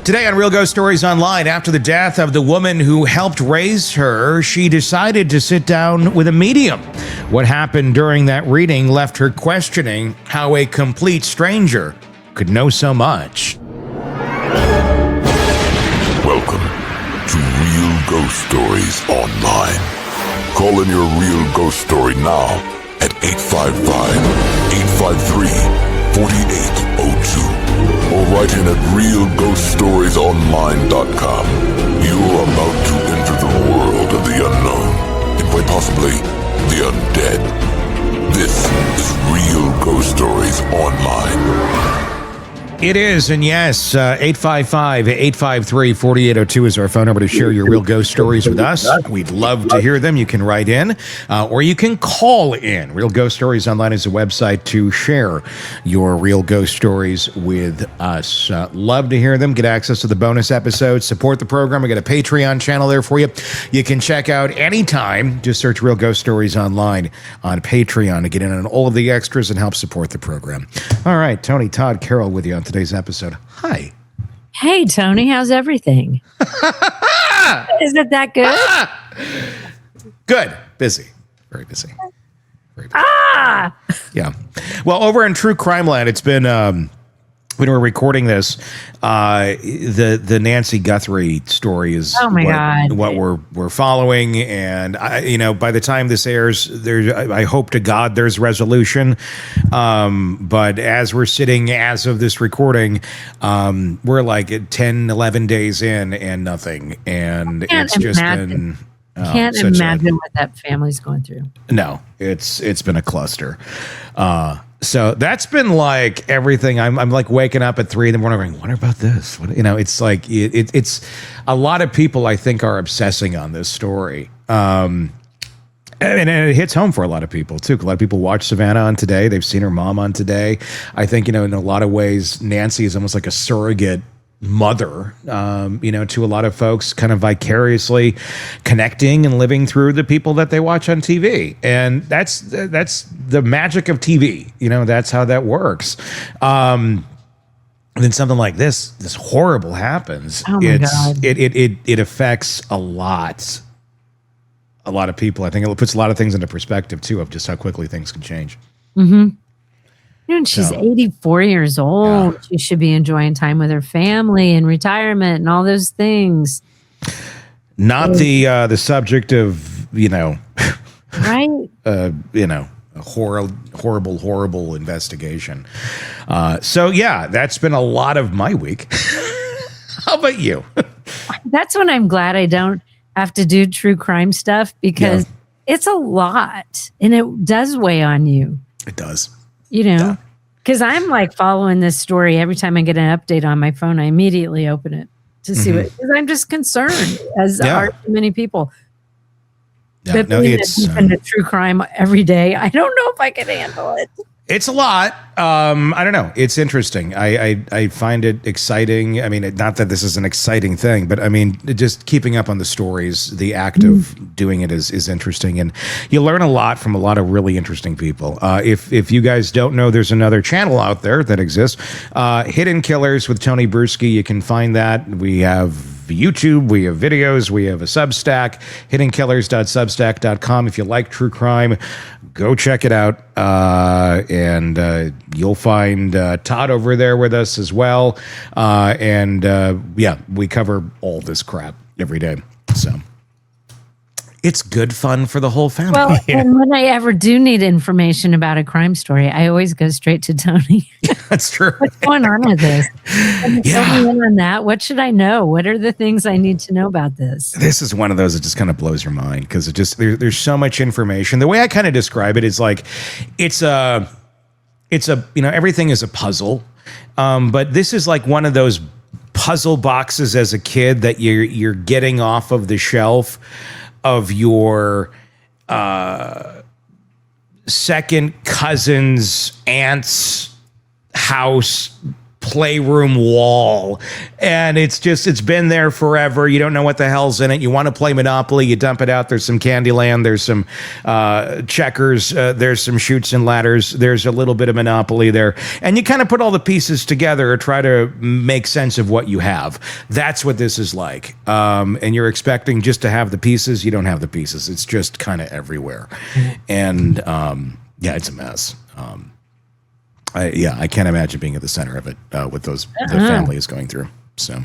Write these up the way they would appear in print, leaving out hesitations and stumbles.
Today on Real Ghost Stories Online, after the death of the woman who helped raise her, she decided to sit down with a medium. What happened during that reading left her questioning how a complete stranger could know so much. Welcome to Real Ghost Stories Online. Call in your real ghost story now at 855-853-4802 or write in at realghoststoriesonline.com. You are about to enter the world of the unknown and quite possibly the undead. This is Real Ghost Stories Online. It is, and yes, 855-853-4802 is our phone number to share your real ghost stories with us. We'd love to hear them. You can write in, or you can call in. Real Ghost Stories Online is a website to share your real ghost stories with us. Love to hear them. Get access to the bonus episodes. Support the program. We got a Patreon channel there for you. You can check out anytime. Just search Real Ghost Stories Online on Patreon to get in on all of the extras and help support the program. All right, Tony, Todd, Carol with you on today's episode. Hi. Hey, Tony, how's everything? Is it that good? Good. Busy. Very busy. Very busy. Yeah. Well, over in True Crime Land, it's been, when we're recording this, the Nancy Guthrie story is what we're following, and by the time this airs, I hope to God there's resolution. But as we're sitting as of this recording, we're like 10, 11 days in and nothing, and it's just been. Can't imagine what that family's going through. No, it's been a cluster. So that's been like everything. I'm like waking up at 3 in the morning going, what about this? It's like it's a lot of people I think are obsessing on this story. And it hits home for a lot of people too. A lot of people watch Savannah on Today. They've seen her mom on Today. I think, in a lot of ways, Nancy is almost like a surrogate mother, to a lot of folks, kind of vicariously connecting and living through the people that they watch on TV. And that's the magic of TV. That's how that works. And then something like this horrible happens. Oh my God. It affects a lot of people. I think it puts a lot of things into perspective too, of just how quickly things can change. Mm-hmm. And she's 84 years old. Yeah. She should be enjoying time with her family and retirement and all those things. Not the subject of, right? A horrible investigation. So that's been a lot of my week. How about you? That's when I'm glad I don't have to do true crime stuff, because it's a lot and it does weigh on you. It does. Because I'm like following this story. Every time I get an update on my phone, I immediately open it to see what, because I'm just concerned, as are too many people. Yeah, it's into true crime every day. I don't know if I can handle it. It's a lot. I don't know. It's interesting. I find it exciting. I mean, not that this is an exciting thing, but I mean, just keeping up on the stories, the act of doing it is interesting. And you learn a lot from a lot of really interesting people. If you guys don't know, there's another channel out there that exists, Hidden Killers with Tony Bruschi. You can find that. We have YouTube, we have videos, we have a Substack, hiddenkillers.substack.com. If you like true crime, go check it out. And you'll find Todd over there with us as well. We cover all this crap every day. So it's good fun for the whole family. Well, and when I ever do need information about a crime story, I always go straight to Tony. That's true. What's going on with this? Fill me in on that. What should I know? What are the things I need to know about this? This is one of those that just kind of blows your mind, because it just there's so much information. The way I kind of describe it is like it's a everything is a puzzle, but this is like one of those puzzle boxes as a kid that you're getting off of the shelf of your second cousin's aunt's house playroom wall, and it's been there forever. You don't know what the hell's in it. You want to play Monopoly, you dump it out. There's some Candyland, there's some checkers, there's some Chutes and Ladders, there's a little bit of Monopoly there, and you kind of put all the pieces together or try to make sense of what you have. That's what this is like. And you're expecting just to have the pieces. You don't have the pieces. It's just kind of everywhere. And yeah, it's a mess. I can't imagine being at the center of it with the family is going through. So,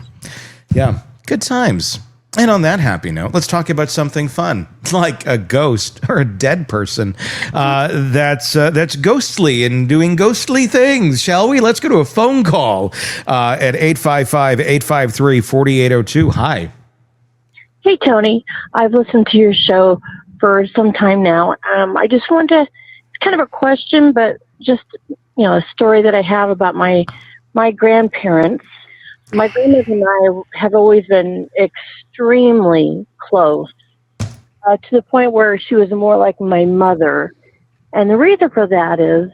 yeah, good times. And on that happy note, let's talk about something fun, like a ghost or a dead person that's ghostly and doing ghostly things, shall we? Let's go to a phone call at 855-853-4802. Hi. Hey, Tony. I've listened to your show for some time now. I just wanted to, it's kind of a question, but just, a story that I have about my grandparents. My grandmother and I have always been extremely close, to the point where she was more like my mother. And the reason for that is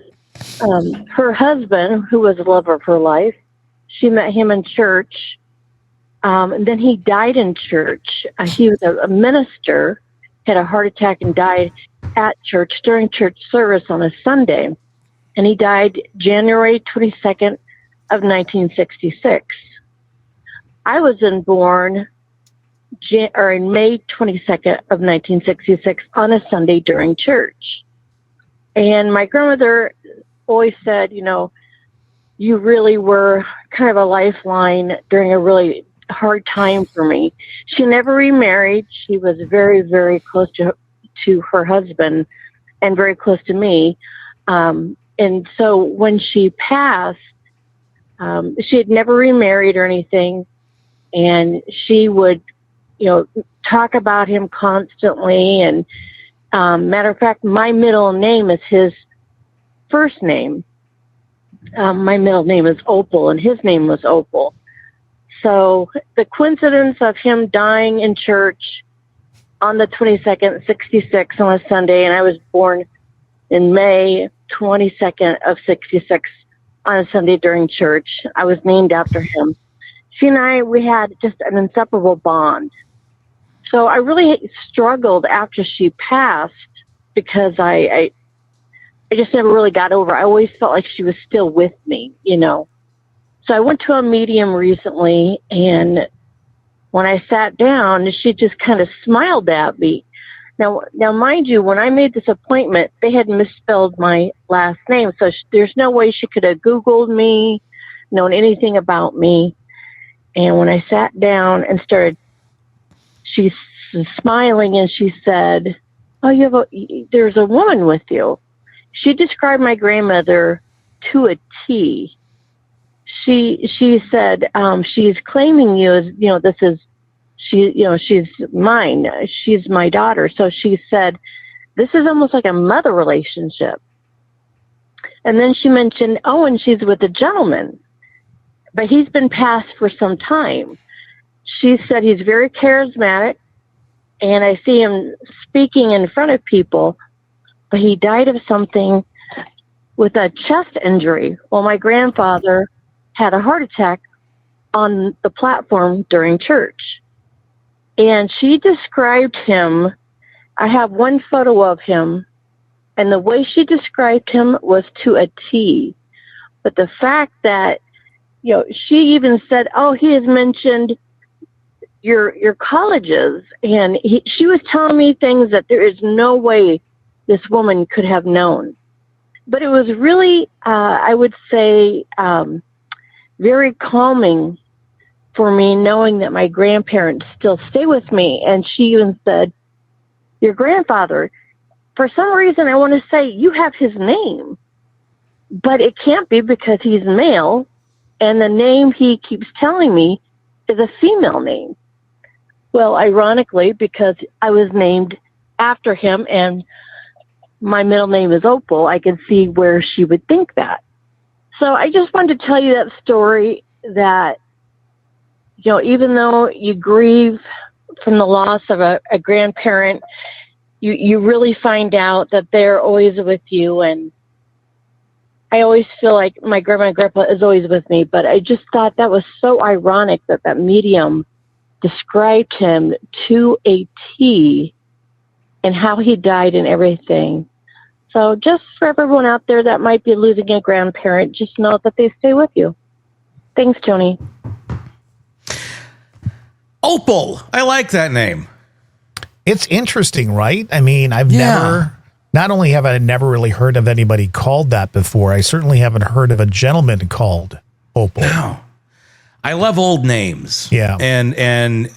her husband, who was the love of her life, she met him in church, and then he died in church. He was a minister, had a heart attack and died at church during church service on a Sunday. And he died January 22nd of 1966. I was born in May 22nd of 1966 on a Sunday during church. And my grandmother always said, you really were kind of a lifeline during a really hard time for me. She never remarried. She was very, very close to her husband and very close to me. And so when she passed, she had never remarried or anything. And she would, talk about him constantly. And matter of fact, my middle name is his first name. My middle name is Opal, and his name was Opal. So the coincidence of him dying in church on the 22nd, 66 on a Sunday, and I was born in May 22nd of 66 on a Sunday during church. I was named after him. She and I, we had just an inseparable bond. So I really struggled after she passed because I just never really got over. I always felt like she was still with me, So I went to a medium recently, and when I sat down, she just kind of smiled at me. Now, mind you, when I made this appointment, they had misspelled my last name, so there's no way she could have Googled me, known anything about me. And when I sat down and she's smiling, and she said, "Oh, there's a woman with you." She described my grandmother to a T. She said, she's claiming you as, she's mine. She's my daughter. So she said, this is almost like a mother relationship. And then she mentioned, and she's with a gentleman, but he's been passed for some time. She said he's very charismatic, and I see him speaking in front of people, but he died of something with a chest injury. Well, my grandfather had a heart attack on the platform during church. And she described him. I have one photo of him, and the way she described him was to a T. But the fact that, she even said, he has mentioned your colleges. And she was telling me things that there is no way this woman could have known. But it was really, I would say, very calming for me, knowing that my grandparents still stay with me. And she even said, your grandfather, for some reason, I want to say you have his name, but it can't be because he's male. And the name he keeps telling me is a female name. Well, ironically, because I was named after him and my middle name is Opal, I can see where she would think that. So I just wanted to tell you that story, that, even though you grieve from the loss of a grandparent, you really find out that they're always with you. And I always feel like my grandma and grandpa is always with me, but I just thought that was so ironic that that medium described him to a T and how he died and everything. So just for everyone out there that might be losing a grandparent, just know that they stay with you. Thanks, Tony. Opal. I like that name. It's interesting, right? I mean, not only have I never really heard of anybody called that before, I certainly haven't heard of a gentleman called Opal. No. I love old names. Yeah. And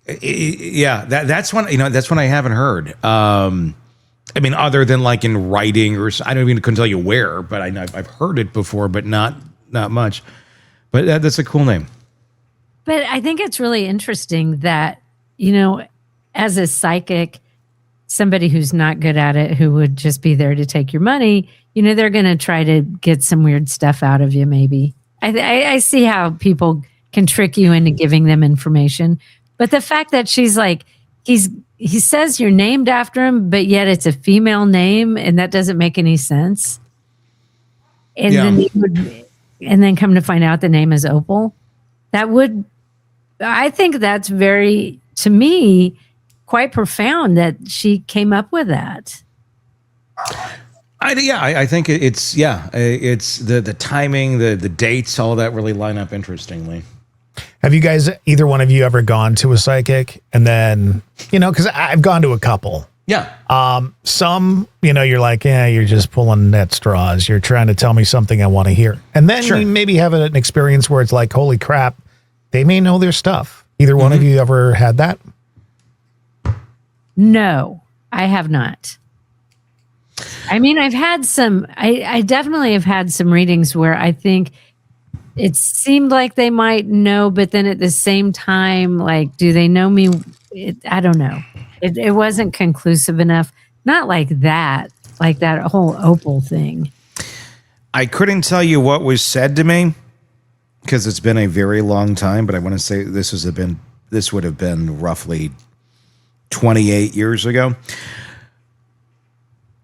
that's one, that's one I haven't heard. I mean, other than like in writing or I don't even couldn't tell you where, but I've heard it before, but not much. But that's a cool name. But I think it's really interesting that, as a psychic, somebody who's not good at it, who would just be there to take your money, they're going to try to get some weird stuff out of you, maybe. I see how people can trick you into giving them information. But the fact that she's like, he says you're named after him, but yet it's a female name, and that doesn't make any sense. And then come to find out the name is Opal. I think that's very, to me, quite profound that she came up with that. I think it's the timing, the dates, all that really line up interestingly. Have you guys, either one of you, ever gone to a psychic? And then, because I've gone to a couple. Yeah. Some, you're like, you're just pulling at straws. You're trying to tell me something I want to hear. And then you maybe have an experience where it's like, holy crap, they may know their stuff. Either one of you ever had that? No, I have not. I mean, I've had some, I definitely have had some readings where I think it seemed like they might know, but then at the same time, like, do they know me? I don't know. It wasn't conclusive enough. Not like that whole Opal thing. I couldn't tell you what was said to me because it's been a very long time, but I want to say this would have been roughly 28 years ago.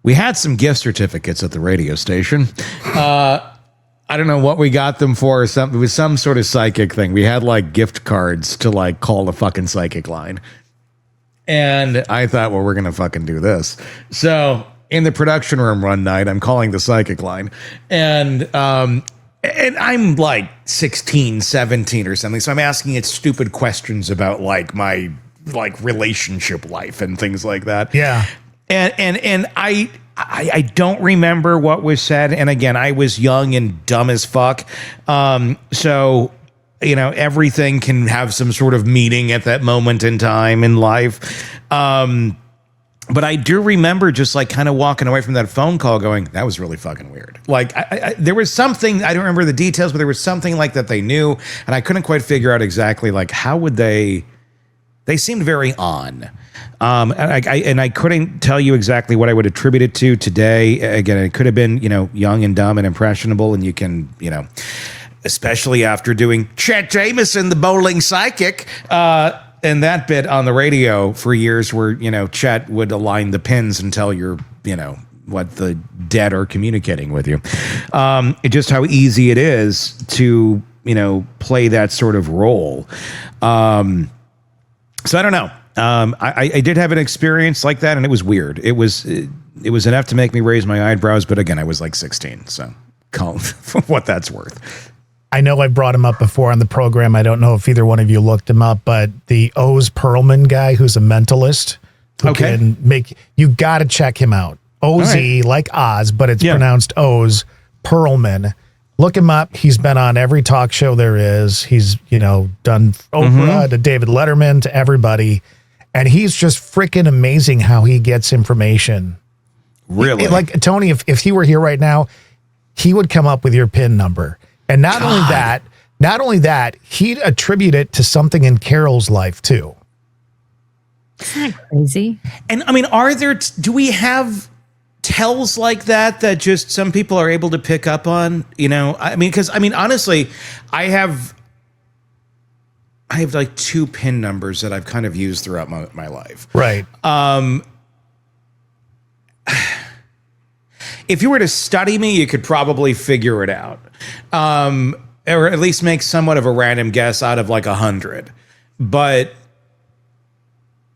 We had some gift certificates at the radio station. I don't know what we got them for. It was some sort of psychic thing. We had like gift cards to like call the fucking psychic line. And I thought, well, we're going to fucking do this. So in the production room one night, I'm calling the psychic line. And I'm like 16, 17 or something. So I'm asking it stupid questions about like my like relationship life and things like that. Yeah. And I don't remember what was said. And again, I was young and dumb as fuck. So, everything can have some sort of meaning at that moment in time in life. But I do remember just like kind of walking away from that phone call going, that was really fucking weird. Like there was something, I don't remember the details, but there was something like that they knew. And I couldn't quite figure out exactly like how would they seemed very on. And I couldn't tell you exactly what I would attribute it to today. Again, it could have been, young and dumb and impressionable. And you can, especially after doing Chet Jameson, the bowling psychic, and that bit on the radio for years where, Chet would align the pins and tell your, what the dead are communicating with you. Just how easy it is to, play that sort of role. So I don't know. I did have an experience like that, and it was weird. It was enough to make me raise my eyebrows. But again, I was like 16, so call for what that's worth. I know I brought him up before on the program. I don't know if either one of you looked him up, but the Oz Perlman guy, who's a mentalist, who can make, you got to check him out. OZ, like Oz, but it's pronounced Oz Perlman. Look him up. He's been on every talk show there is. He's, done Oprah to David Letterman to everybody. And he's just freaking amazing how he gets information. Really? Like Tony, if he were here right now, he would come up with your PIN number. And not only that, he'd attribute it to something in Carol's life too. Isn't that crazy? And I mean, do we have tells like that just some people are able to pick up on? Honestly, I have like 2 PIN numbers that I've kind of used throughout if you were to study me, you could probably figure it out. Or at least make somewhat of a random guess out of like 100. But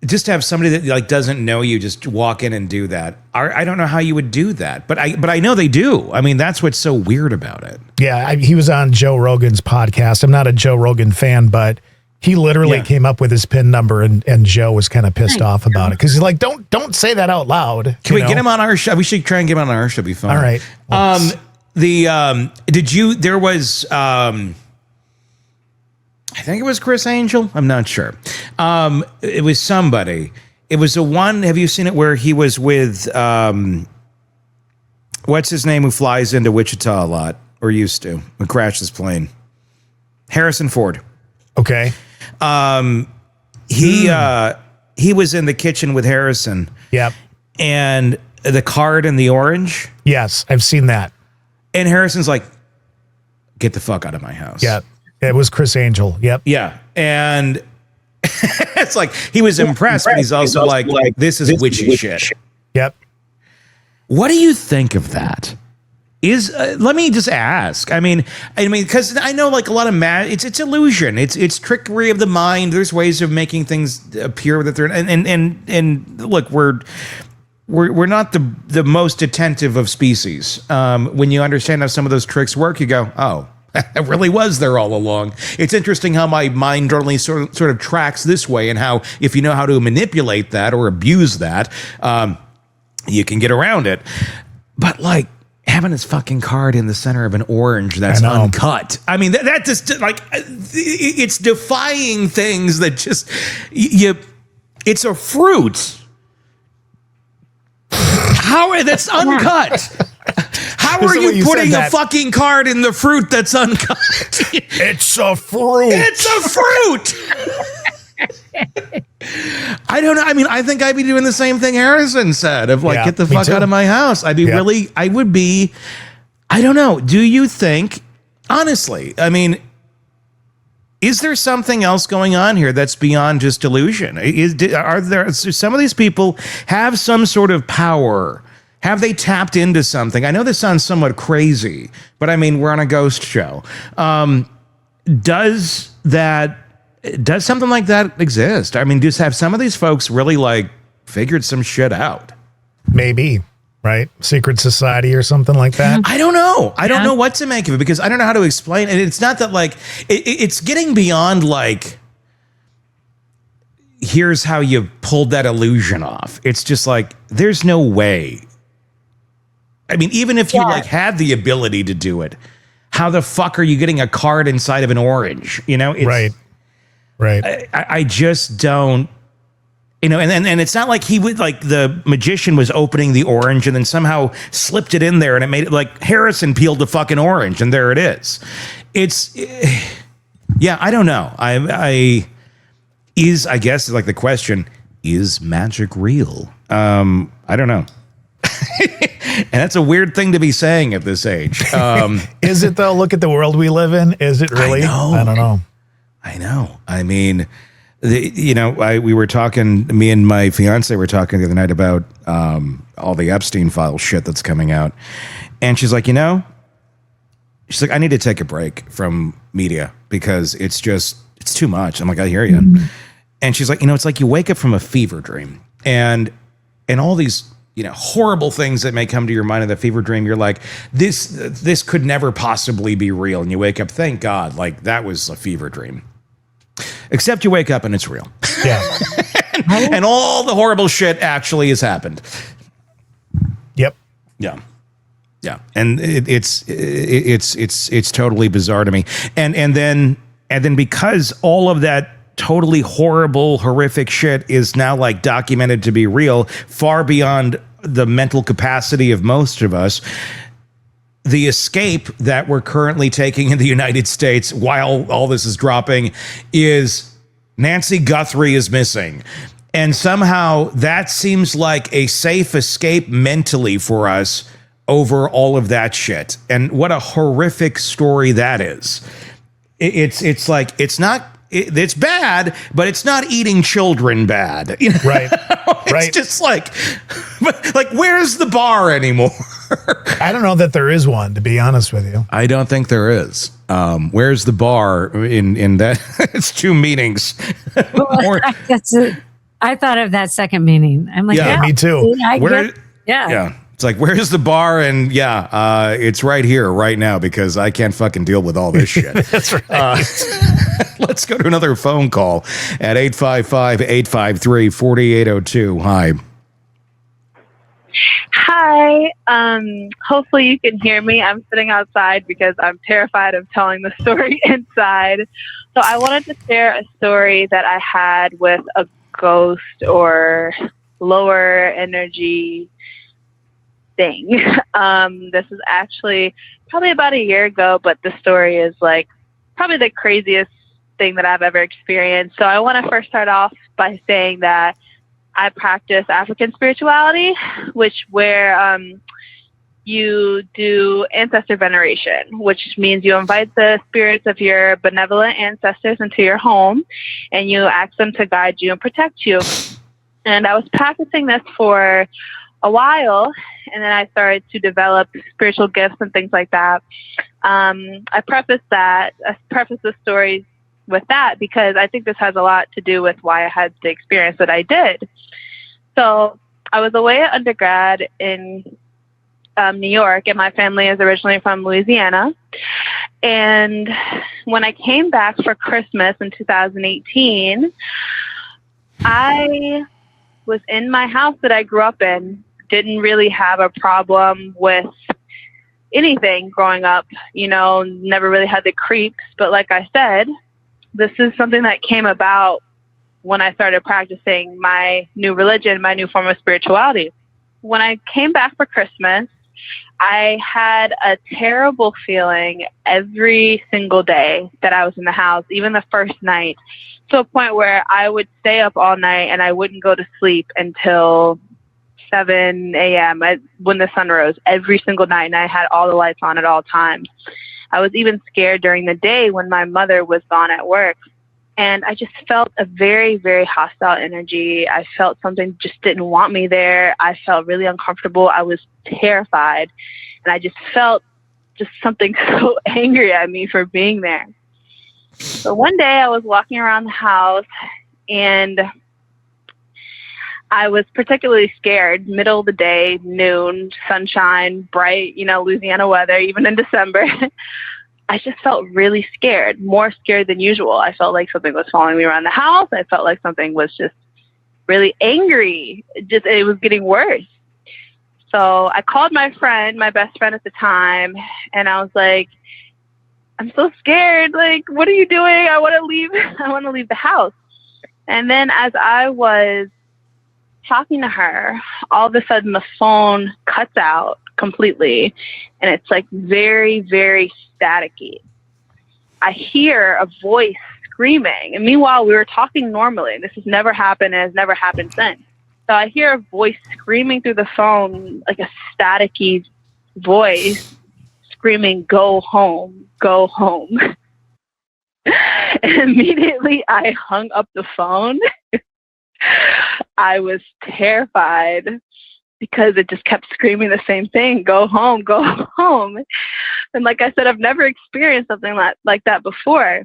just to have somebody that like doesn't know you just walk in and do that. I don't know how you would do that, but I know they do. I mean, that's what's so weird about it. Yeah, he was on Joe Rogan's podcast. I'm not a Joe Rogan fan, but he literally came up with his PIN number, and Joe was kind of pissed off about it because he's like, don't say that out loud. Can we get him on our show? We should try and get him on our show. It'd be fun. All right. There was I think it was Chris Angel. I'm not sure. It was somebody. It was the one. Have you seen it where he was with what's his name who flies into Wichita a lot or used to and crashed his plane? Harrison Ford. Okay. He was in the kitchen with Harrison. Yep. And the card in the orange. Yes, I've seen that. And Harrison's like, "Get the fuck out of my house." Yeah. It was Chris Angel. Yep. Yeah. And it's like he was impressed, but he's also like, this is witchy shit. Yep. What do you think of that? Let me just ask. I mean, because I know like a lot of it's illusion. It's trickery of the mind. There's ways of making things appear that they're and look, we're not the most attentive of species. When you understand how some of those tricks work, you go, oh, it really was there all along. It's interesting how my mind only sort of tracks this way, and how if you know how to manipulate that or abuse that, you can get around it. But like having this fucking card in the center of an orange that's uncut. I mean, that just like it's defying things that just it's a fruit. That's uncut. How are you putting a fucking card in the fruit that's uncut? It's a fruit. It's a fruit. I don't know. I mean, I think I'd be doing the same thing Harrison said of like, get the fuck out of my house. I would be, I don't know. Do you think, honestly, I mean, is there something else going on here that's beyond just delusion? Are there some of these people have some sort of power? Have they tapped into something? I know this sounds somewhat crazy, but I mean, we're on a ghost show. Does something like that exist? I mean, just have some of these folks really like figured some shit out? Maybe, right? Secret society or something like that. I don't know. I don't know what to make of it because I don't know how to explain it. It's not that like it's getting beyond like, here's how you pulled that illusion off. It's just like, there's no way. I mean, even if you like had the ability to do it, how the fuck are you getting a card inside of an orange? You know, right. I just don't, you know, and it's not like he would like the magician was opening the orange and then somehow slipped it in there and it made it like Harrison peeled the fucking orange and there it is. It's, I don't know. I guess like the question, is magic real? I don't know. And that's a weird thing to be saying at this age. Is it though? Look at the world we live in. Is it really? I don't know. I know. I mean, we were talking, me and my fiance were talking the other night about all the Epstein file shit that's coming out. And she's like, she's like, I need to take a break from media because it's too much. I'm like, I hear you. Mm-hmm. And she's like, it's like you wake up from a fever dream and all these, horrible things that may come to your mind in the fever dream. You're like, this could never possibly be real. And you wake up, thank God, like that was a fever dream. Except you wake up and it's real. Yeah. and all the horrible shit actually has happened. Yep. Yeah. Yeah. And it's totally bizarre to me. And then because all of that totally horrible, horrific shit is now like documented to be real, far beyond the mental capacity of most of us. The escape that we're currently taking in the United States while all this is dropping is Nancy Guthrie is missing. And somehow that seems like a safe escape mentally for us over all of that shit. And what a horrific story that is. It's like, it's bad, but it's not eating children bad. Right. It's just like, where's the bar anymore? I don't know that there is one, to be honest with you. I don't think there is. Where's the bar in that? It's two meanings. Well, I thought of that second meaning. I'm like, Yeah, me too. Yeah. It's like, where's the bar? And it's right here, right now, because I can't fucking deal with all this shit. That's right. Let's go to another phone call at 855-853-4802. Hi. Hi. Hopefully you can hear me. I'm sitting outside because I'm terrified of telling the story inside. So I wanted to share a story that I had with a ghost or lower energy thing. This is actually probably about a year ago, but the story is like probably the craziest thing that I've ever experienced. So I want to first start off by saying that I practice African spirituality, where you do ancestor veneration, which means you invite the spirits of your benevolent ancestors into your home and you ask them to guide you and protect you. And I was practicing this for a while, and then I started to develop spiritual gifts and things like that. I preface the story with that because I think this has a lot to do with why I had the experience that I did. So I was away at undergrad in New York, and my family is originally from Louisiana. And when I came back for Christmas in 2018, I was in my house that I grew up in. Didn't really have a problem with anything growing up, never really had the creeps. But like I said, this is something that came about when I started practicing my new religion, my new form of spirituality. When I came back for Christmas, I had a terrible feeling every single day that I was in the house, even the first night, to a point where I would stay up all night and I wouldn't go to sleep until 7 a.m. when the sun rose every single night, and I had all the lights on at all times. I was even scared during the day when my mother was gone at work. And I just felt a very, very hostile energy. I felt something just didn't want me there. I felt really uncomfortable. I was terrified. And I just felt something so angry at me for being there. So one day I was walking around the house and I was particularly scared. Middle of the day, noon, sunshine, bright, Louisiana weather, even in December. I just felt really scared, more scared than usual. I felt like something was following me around the house. I felt like something was just really angry. It was getting worse. So I called my friend, my best friend at the time, and I was like, I'm so scared. Like, what are you doing? I want to leave. I want to leave the house. And then as I was talking to her, all of a sudden the phone cuts out completely, and it's like very, very staticky. I hear a voice screaming, and meanwhile we were talking normally. This has never happened and has never happened since. So I hear a voice screaming through the phone, like a staticky voice screaming, "Go home, go home." And immediately I hung up the phone. I was terrified because it just kept screaming the same thing, "Go home, go home." And like I said, I've never experienced something like that before.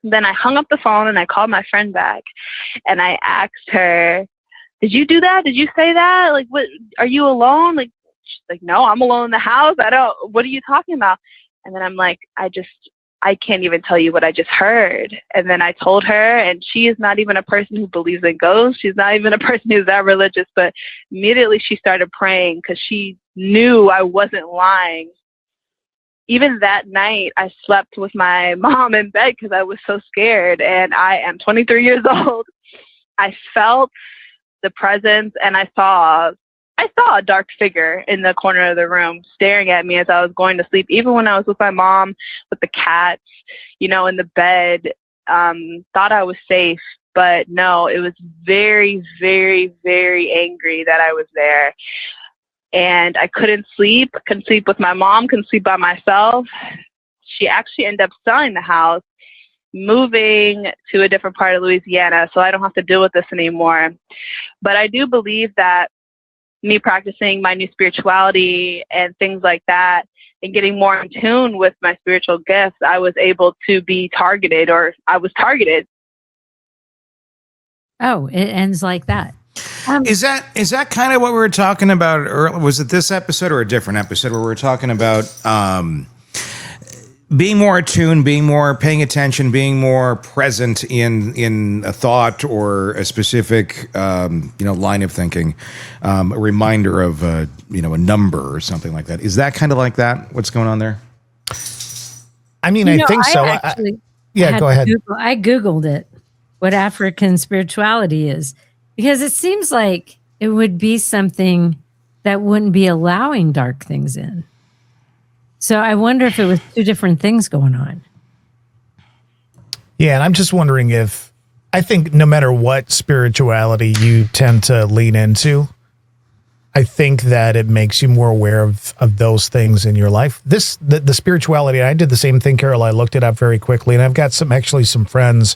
Then I hung up the phone and I called my friend back and I asked her, "Did you do that? Did you say that? Like, what, are you alone?" Like, she's like, "No, I'm alone in the house. What are you talking about?" And then I'm like, I can't even tell you what I just heard. And then I told her, and she is not even a person who believes in ghosts. She's not even a person who's that religious, but immediately she started praying because she knew I wasn't lying. Even that night, I slept with my mom in bed because I was so scared, and I am 23 years old. I felt the presence, and I saw a dark figure in the corner of the room staring at me as I was going to sleep. Even when I was with my mom, with the cats, in the bed, thought I was safe. But no, it was very, very, very angry that I was there. And I couldn't sleep with my mom, couldn't sleep by myself. She actually ended up selling the house, moving to a different part of Louisiana, so I don't have to deal with this anymore. But I do believe that me practicing my new spirituality and things like that, and getting more in tune with my spiritual gifts, I was able to be targeted, or I was targeted. Oh, it ends like that. Is that kind of what we were talking about earlier? Was it this episode or a different episode where we were talking about being more attuned, being more paying attention, being more present in a thought or a specific line of thinking, a reminder of a number or something like that? Is that kind of like that? What's going on there? I mean, I think so. Go ahead. I Googled it, what African spirituality is, because it seems like it would be something that wouldn't be allowing dark things in. So I wonder if it was two different things going on. Yeah, and I'm just wondering if, I think no matter what spirituality you tend to lean into, I think that it makes you more aware of those things in your life. The spirituality, I did the same thing, Carol. I looked it up very quickly, and I've got some friends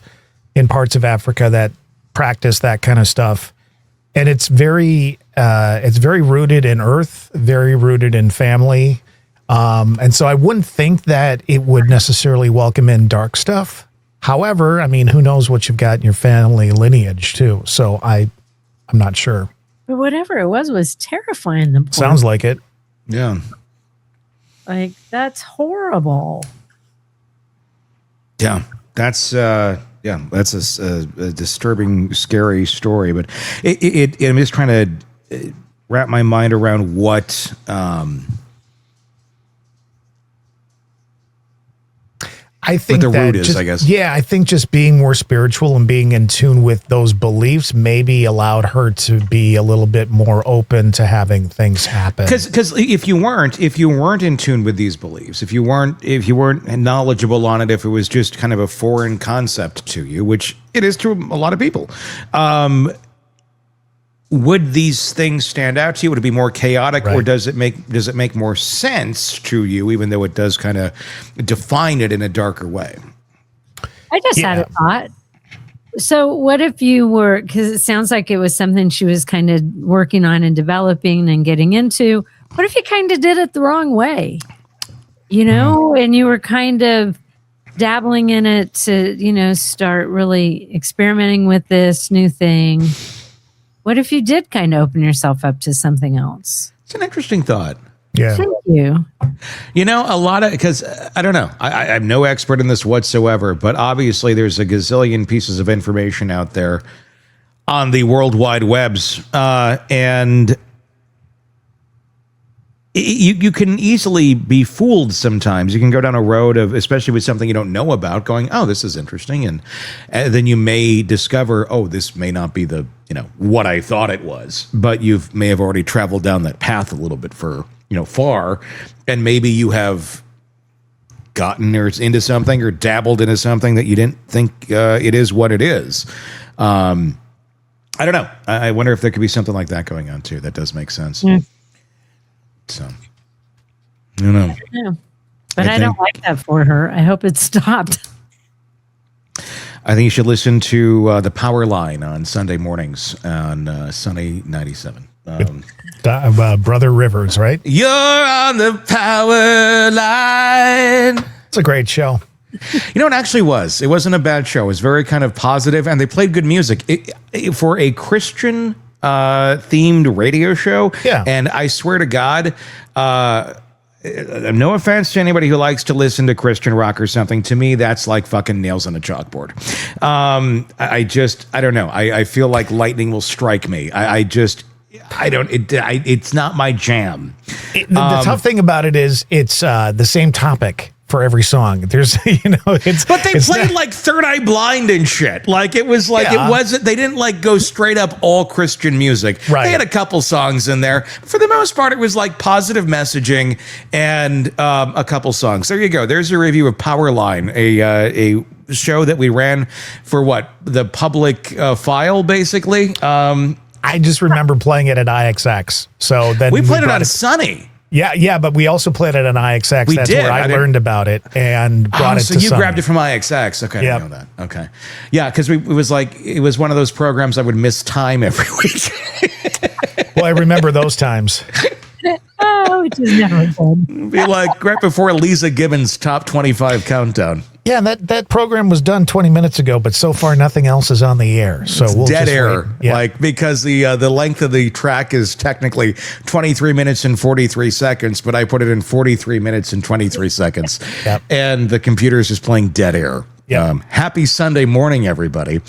in parts of Africa that practice that kind of stuff. And it's very rooted in earth, very rooted in family. And so I wouldn't think that it would necessarily welcome in dark stuff. However, I mean, who knows what you've got in your family lineage too. So I'm not sure. But whatever it was terrifying. Sounds like it. Yeah. Like, that's horrible. Yeah. That's a disturbing, scary story, but I'm just trying to wrap my mind around what, I think what the root is, just, I guess. Yeah, I think just being more spiritual and being in tune with those beliefs maybe allowed her to be a little bit more open to having things happen. Because if you weren't in tune with these beliefs, if you weren't knowledgeable on it, if it was just kind of a foreign concept to you, which it is to a lot of people, would these things stand out to you? Would it be more chaotic, right, or does it make more sense to you, even though it does kind of define it in a darker way? I just had a thought. So what if you were, because it sounds like it was something she was kind of working on and developing and getting into. What if you kind of did it the wrong way? And you were kind of dabbling in it to, start really experimenting with this new thing. What if you did kind of open yourself up to something else? It's an interesting thought. Yeah. Thank you. A lot of, because I don't know, I'm no expert in this whatsoever, but obviously there's a gazillion pieces of information out there on the World Wide Webs, and you can easily be fooled sometimes. You can go down a road of, especially with something you don't know about, going, oh, this is interesting. And then you may discover, oh, this may not be what I thought it was. But you may have already traveled down that path a little bit far. And maybe you have gotten into something or dabbled into something that you didn't think it is what it is. I don't know. I wonder if there could be something like that going on too. That does make sense. Mm. So, I don't know. Yeah. But I don't like that for her. I hope it stopped. I think you should listen to The Power Line on Sunday mornings on Sunny 97. Brother Rivers, right? You're on the power line. It's a great show. It actually was. It wasn't a bad show. It was very kind of positive, and they played good music. For a Christian themed radio show. Yeah. And I swear to God, no offense to anybody who likes to listen to Christian rock or something. To me, that's like fucking nails on a chalkboard. I don't know. I feel like lightning will strike me. It's not my jam. The tough thing about it is it's the same topic for every song. There's, but they played like Third Eye Blind and shit. Like it was like, it wasn't, they didn't like go straight up all Christian music. Right. They had a couple songs in there. For the most part, it was like positive messaging and a couple songs. There you go. There's a review of Powerline, a show that we ran for the public file, basically. I just remember playing it at IXX. So then we played it on Sunny. Yeah, but we also played it on IXX. That's did. where I learned about it and brought it to So you Sunny. grabbed it from IXX. Okay, Yep. I know that. Okay. Yeah, because it was one of those programs I would miss time every week. Well, I remember those times. Oh, which is never good. Be like right before Lisa Gibbons' top 25 countdown. Yeah, and that program was done 20 minutes ago, but so far nothing else is on the air. So we'll Dead just air, wait. Yeah. like because the length of the track is technically 23 minutes and 43 seconds, but I put it in 43 minutes and 23 seconds, Yep. and the computer is just playing dead air. Yep. Happy Sunday morning, everybody.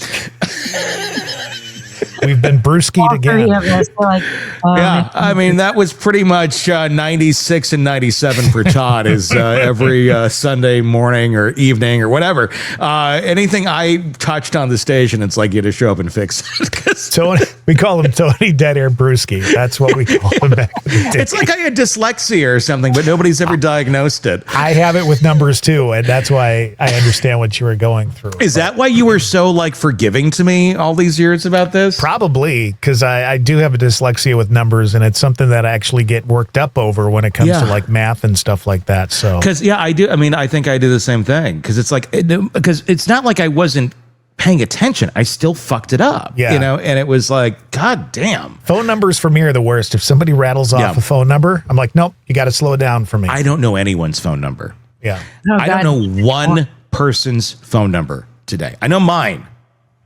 We've been brewskied All three again. of us were like, Yeah, I mean, that was pretty much 96 and 97 for Todd is every Sunday morning or evening or whatever. Anything I touched on the station, it's like you to show up and fix it. 'Cause Tony, we call him Tony Dead Air Brewski. That's what we call him back in the day. it's like I had dyslexia or something, but nobody's ever diagnosed it. I have it with numbers too, and that's why I understand what you were going through. Is that why you were so like forgiving to me all these years about this? Probably, because I do have a dyslexia with numbers, and it's something that I actually get worked up over when it comes Yeah. to like math and stuff like that. So, Because I do. I mean, I think I do the same thing. Because it's like because it's not like I wasn't paying attention. I still fucked it up. Yeah. And it was like, God damn. phone numbers for me are the worst. If somebody rattles off Yeah. a phone number, I'm like, nope, you got to slow it down for me. I don't know anyone's phone number. Yeah. oh, I don't God. know one person's phone number today. I know mine.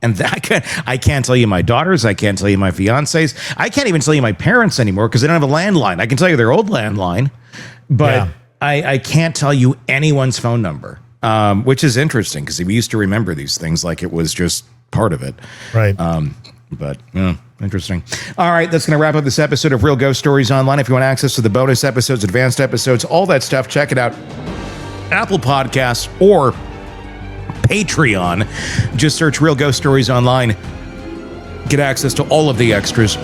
And I can't tell you my daughter's. I can't tell you my fiance's. I can't even tell you my parents anymore because they don't have a landline. I can tell you their old landline, but Yeah. I can't tell you anyone's phone number, which is interesting because we used to remember these things like it was just part of it. Right. But yeah, interesting. All right, that's going to wrap up this episode of Real Ghost Stories Online. If you want access to the bonus episodes, advanced episodes, all that stuff, check it out. Apple Podcasts or Patreon. Just search Real Ghost Stories Online. Get access to all of the extras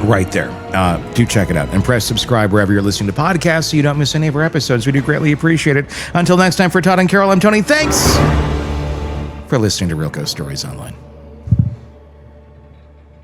right there. Do check it out and press subscribe wherever you're listening to podcasts so you don't miss any of our episodes. We do greatly appreciate it. Until next time, for Todd and Carol, I'm Tony. Thanks for listening to Real Ghost Stories Online.